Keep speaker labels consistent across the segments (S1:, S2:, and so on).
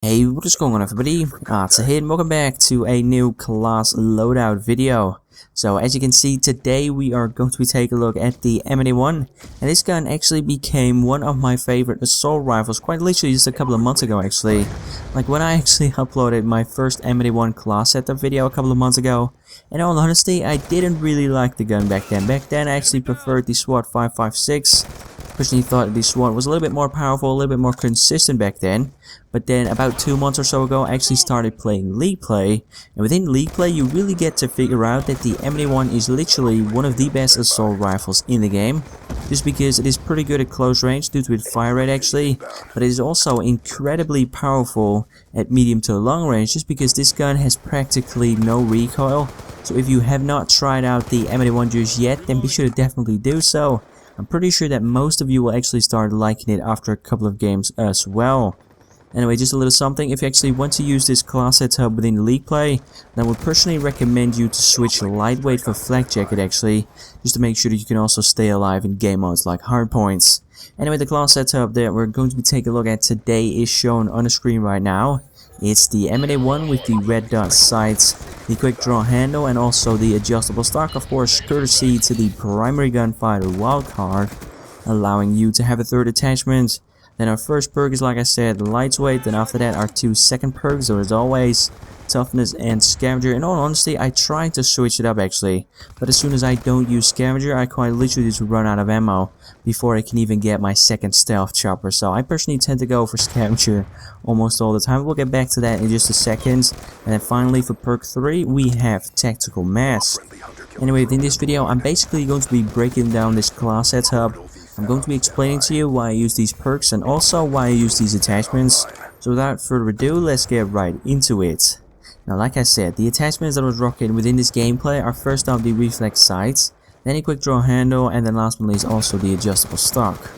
S1: Hey, what is going on everybody? It's here and welcome back to a new class loadout video. So as you can see, today we are going to be taking a look at the M8A1, and this gun actually became one of my favorite assault rifles quite literally just a couple of months ago actually. Like when I actually uploaded my first M8A1 class setup video a couple of months ago, in all honesty I didn't really like the gun back then. Back then I actually preferred the SWAT 556. Personally thought the SWAT was a little bit more powerful, a little bit more consistent back then. But then about 2 months or so ago I actually started playing League Play, and within League Play you really get to figure out that the M8A1 is literally one of the best assault rifles in the game. Just because it is pretty good at close range due to its fire rate actually, but it is also incredibly powerful at medium to long range just because this gun has practically no recoil. So if you have not tried out the M8A1 just yet, then be sure to definitely do so. I'm pretty sure that most of you will actually start liking it after a couple of games as well. Anyway, just a little something, if you actually want to use this class setup within League Play, then I would personally recommend you to switch lightweight for flak jacket actually, just to make sure that you can also stay alive in game modes like hardpoints. Anyway, the class setup that we're going to be taking a look at today is shown on the screen right now. It's the M8A1 with the red dot sights, the quick draw handle, and also the adjustable stock, of course courtesy to the primary gunfighter wildcard, allowing you to have a third attachment. Then our first perk is, like I said, lightweight. Then after that our two second perks are as always Toughness and Scavenger. In all honesty, I tried to switch it up actually, but as soon as I don't use Scavenger, I quite literally just run out of ammo before I can even get my second stealth chopper. So I personally tend to go for Scavenger almost all the time. We'll get back to that in just a second. And then finally for perk 3 we have Tactical Mask. Anyway, in this video I'm basically going to be breaking down this class setup. I'm going to be explaining to you why I use these perks and also why I use these attachments. So without further ado, let's get right into it. Now like I said, the attachments that I was rocking within this gameplay are first off the Reflex Sight, then a quick draw handle, and then last but not least also the adjustable stock.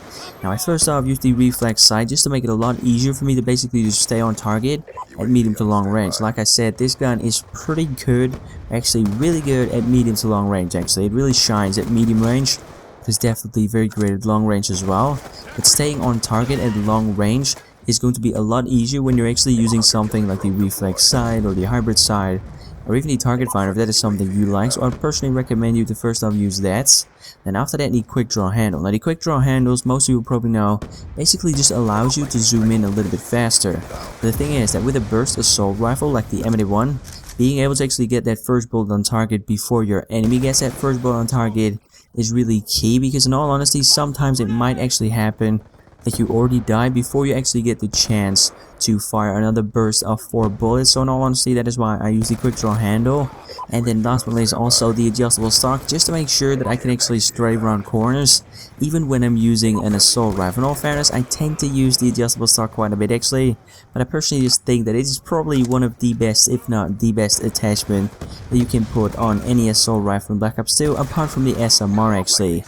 S1: Now I first off used the Reflex Sight just to make it a lot easier for me to basically just stay on target at medium to long range. Like I said, this gun is pretty good, actually really good at medium to long range actually. It really shines at medium range. It's definitely very great at long range as well, but staying on target at long range is going to be a lot easier when you're actually using something like the Reflex Sight or the Hybrid Sight or even the Target Finder if that is something you like. So I would personally recommend you to first off use that. Then after that the Quick Draw Handle. Now the Quick Draw Handles, most of you will probably know, basically just allows you to zoom in a little bit faster. But the thing is that with a burst assault rifle like the M8A1, being able to actually get that first bullet on target before your enemy gets that first bullet on target is really key, because in all honesty sometimes it might actually happen that you already die before you actually get the chance to fire another burst of 4 bullets. So in all honesty, that is why I use the quick draw handle. And then last but not least also the adjustable stock, just to make sure that I can actually strafe around corners even when I'm using an assault rifle. In all fairness, I tend to use the adjustable stock quite a bit actually, but I personally just think that it is probably one of the best, if not the best attachment that you can put on any assault rifle in Black Ops 2 apart from the SMR actually.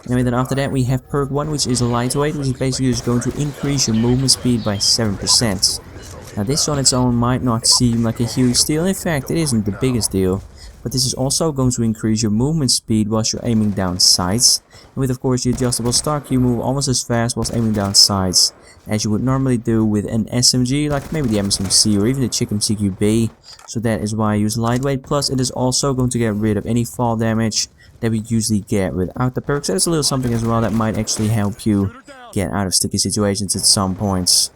S1: Anyway, then after that we have perk 1, which is lightweight, which is basically just going to increase your movement speed by 7%. Now this on its own might not seem like a huge deal, in fact it isn't the biggest deal, but this is also going to increase your movement speed whilst you're aiming down sights. And with of course the adjustable stock, you move almost as fast whilst aiming down sights as you would normally do with an SMG, like maybe the MSMC or even the Chicken CQB. So that is why I use lightweight, plus it is also going to get rid of any fall damage that we usually get without the perks. So that's a little something as well that might actually help you get out of sticky situations at some points.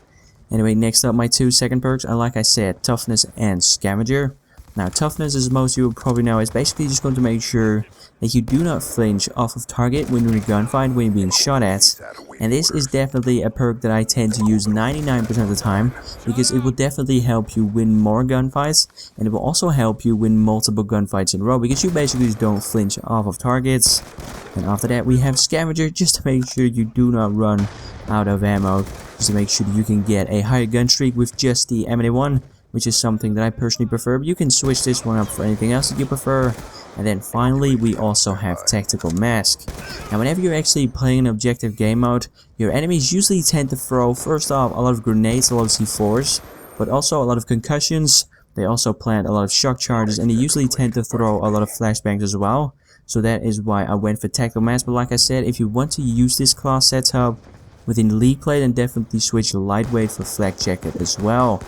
S1: Anyway, next up my 2 second perks are, like I said, Toughness and Scavenger. Now Toughness, as most of you will probably know, is basically just going to make sure that you do not flinch off of target when you're in a gunfight, when you're being shot at. And this is definitely a perk that I tend to use 99% of the time, because it will definitely help you win more gunfights, and it will also help you win multiple gunfights in a row, because you basically just don't flinch off of targets. And after that we have Scavenger, just to make sure you do not run out of ammo, just to make sure that you can get a higher gun streak with just the M8A1, which is something that I personally prefer, but you can switch this one up for anything else that you prefer. And then finally we also have Tactical Mask. Now whenever you're actually playing an objective game mode, your enemies usually tend to throw first off a lot of grenades, a lot of C4s, but also a lot of concussions. They also plant a lot of shock charges, and they usually tend to throw a lot of flashbangs as well. So that is why I went for Tactical Mask. But like I said, if you want to use this class setup within League Play, then definitely switch lightweight for flak jacket as well.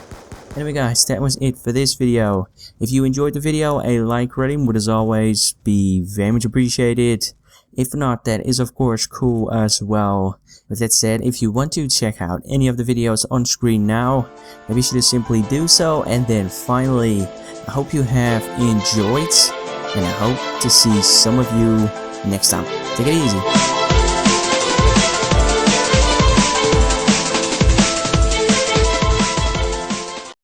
S1: Anyway guys, that was it for this video. If you enjoyed the video, a like rating would as always be very much appreciated. If not, that is of course cool as well. With that said, if you want to check out any of the videos on screen now, maybe you should just simply do so. And then finally, I hope you have enjoyed, and I hope to see some of you next time. Take it easy.